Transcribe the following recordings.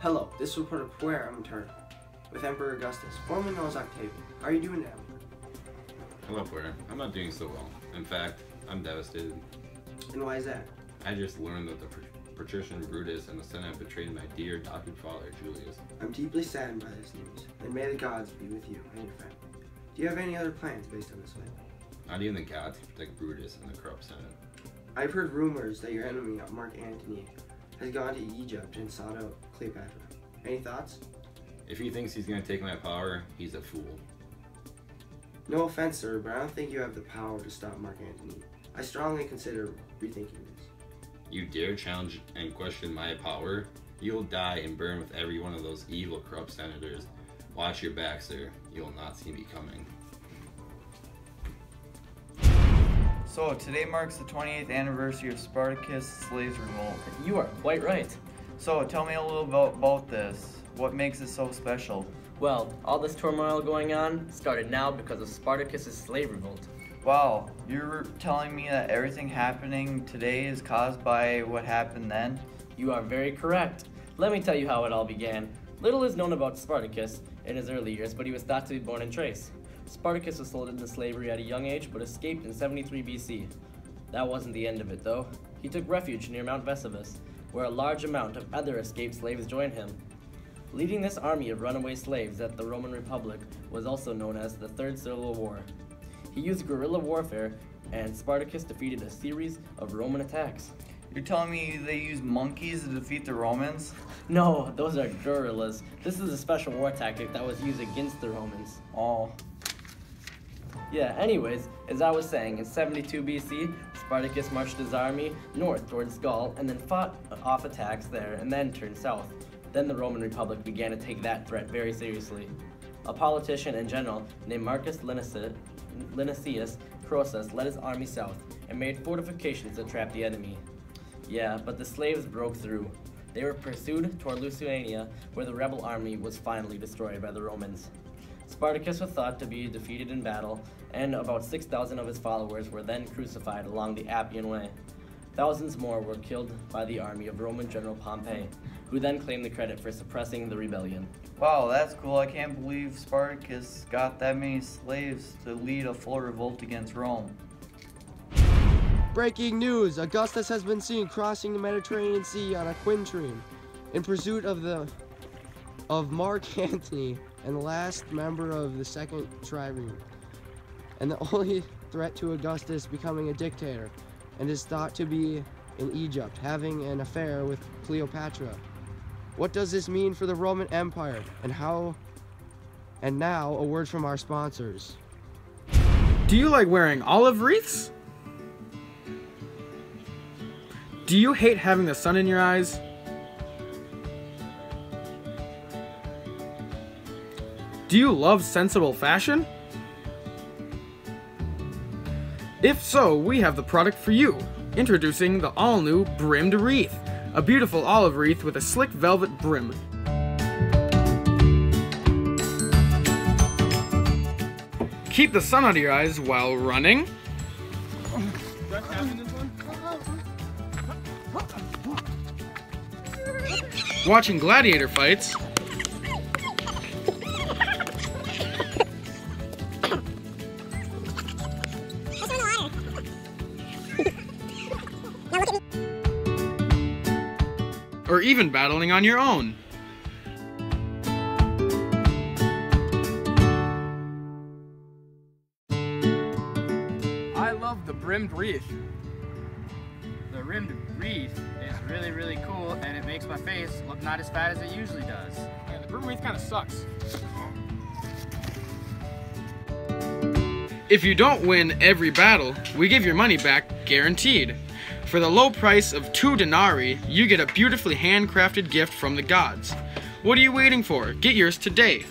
Hello, this is Reporter Puer Turner with Emperor Augustus, formerly known as Octavian. How are you doing, Emperor? Hello, Puer. I'm not doing so well. In fact, I'm devastated. And why is that? I just learned that the patrician Brutus and the Senate betrayed my dear adopted father, Julius. I'm deeply saddened by this news, and may the gods be with you and your family. Do you have any other plans based on this event? Not even the gods can protect Brutus and the corrupt Senate. I've heard rumors that your enemy, Mark Antony, has gone to Egypt and sought out Cleopatra. Any thoughts? If he thinks he's going to take my power, he's a fool. No offense, sir, but I don't think you have the power to stop Mark Antony. I strongly consider rethinking this. You dare challenge and question my power? You'll die and burn with every one of those evil, corrupt senators. Watch your back, sir. You will not see me coming. So, today marks the 28th anniversary of Spartacus' Slaves Revolt. You are quite right. So, tell me a little about this. What makes it so special? Well, all this turmoil going on started now because of Spartacus' slave revolt. Wow, you're telling me that everything happening today is caused by what happened then? You are very correct. Let me tell you how it all began. Little is known about Spartacus in his early years, but he was thought to be born in Thrace. Spartacus was sold into slavery at a young age, but escaped in 73 BC. That wasn't the end of it, though. He took refuge near Mount Vesuvius, where a large amount of other escaped slaves joined him. Leading this army of runaway slaves at the Roman Republic was also known as the Third Civil War. He used guerrilla warfare, and Spartacus defeated a series of Roman attacks. You're telling me they used monkeys to defeat the Romans? No, those are guerrillas. This is a special war tactic that was used against the Romans. Oh. Yeah, anyways, as I was saying, in 72 BC, Spartacus marched his army north towards Gaul and then fought off attacks there and then turned south. Then the Roman Republic began to take that threat very seriously. A politician and general named Marcus Lynceus Crassus led his army south and made fortifications to trap the enemy. Yeah, but the slaves broke through. They were pursued toward Lusitania, where the rebel army was finally destroyed by the Romans. Spartacus was thought to be defeated in battle, and about 6,000 of his followers were then crucified along the Appian Way. Thousands more were killed by the army of Roman General Pompey, who then claimed the credit for suppressing the rebellion. Wow, that's cool. I can't believe Spartacus got that many slaves to lead a full revolt against Rome. Breaking news! Augustus has been seen crossing the Mediterranean Sea on a quintrine in pursuit of Mark Antony and the last member of the second trireme, and the only threat to Augustus becoming a dictator, and is thought to be in Egypt, having an affair with Cleopatra. What does this mean for the Roman Empire, and now a word from our sponsors. Do you like wearing olive wreaths? Do you hate having the sun in your eyes? Do you love sensible fashion? If so, we have the product for you. Introducing the all-new Brimmed Wreath, a beautiful olive wreath with a slick velvet brim. Keep the sun out of your eyes while running, watching gladiator fights, or even battling on your own. I love the brimmed wreath. The rimmed wreath is really, really cool, and it makes my face look not as fat as it usually does. Yeah, the brimmed wreath kind of sucks. If you don't win every battle, we give your money back guaranteed. For the low price of 2 denarii, you get a beautifully handcrafted gift from the gods. What are you waiting for? Get yours today.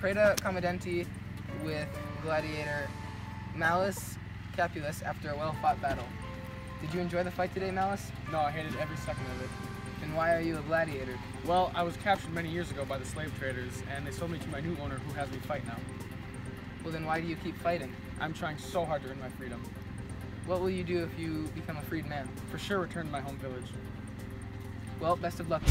Preda Commodenti with gladiator Malus Capulus after a well-fought battle. Did you enjoy the fight today, Malus? No, I hated every second of it. And why are you a gladiator? Well, I was captured many years ago by the slave traders, and they sold me to my new owner who has me fight now. Well, then why do you keep fighting? I'm trying so hard to earn my freedom. What will you do if you become a freed man? For sure return to my home village. Well, best of luck.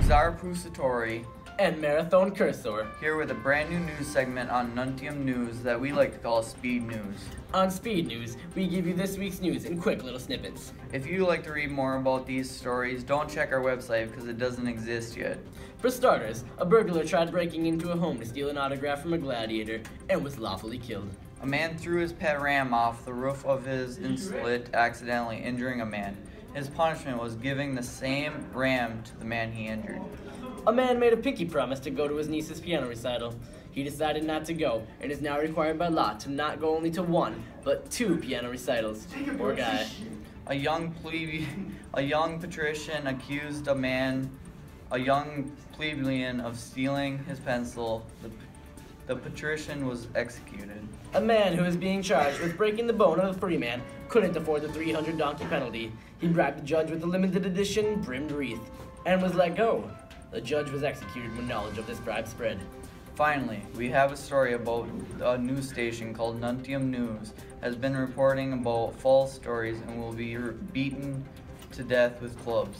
Czar Pusatori And Marathon Cursor. here with a brand new news segment on Nuntium News that we like to call Speed News. On Speed News, we give you this week's news in quick little snippets. If you'd like to read more about these stories, don't check our website because it doesn't exist yet. For starters, a burglar tried breaking into a home to steal an autograph from a gladiator and was lawfully killed. A man threw his pet ram off the roof of his insulet, accidentally injuring a man. His punishment was giving the same ram to the man he injured. A man made a pinky promise to go to his niece's piano recital. He decided not to go and is now required by law to not go only to one, but 2 piano recitals. Poor guy. A young patrician accused a young plebeian of stealing his pencil. The patrician was executed. A man who is being charged with breaking the bone of a free man couldn't afford the 300 donkey penalty. He bribed the judge with a limited edition brimmed wreath and was let go. The judge was executed when knowledge of this bribe spread. Finally, we have a story about a news station called Nuntium News has been reporting about false stories and will be beaten to death with clubs.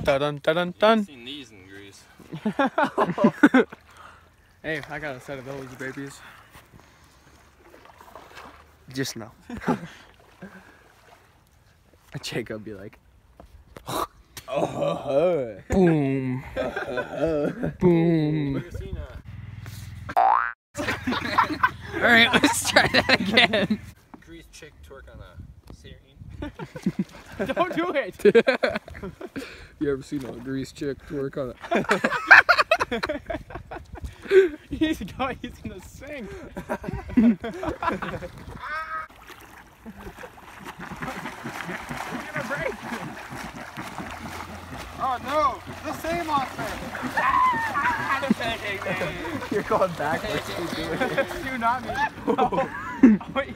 Dun dun dun. Seen these in Greece. Hey, I got a set of those babies. Just now. Jacob be like, Boom. Boom. Alright, let's try that again. Greece chick twerk on a Syrian. Don't do it. you ever seen a Grease chick twerk on He's gonna sing. Give a break. Oh no, the same monster. You're going backwards. Keep doing it. You not me. Oh, wait.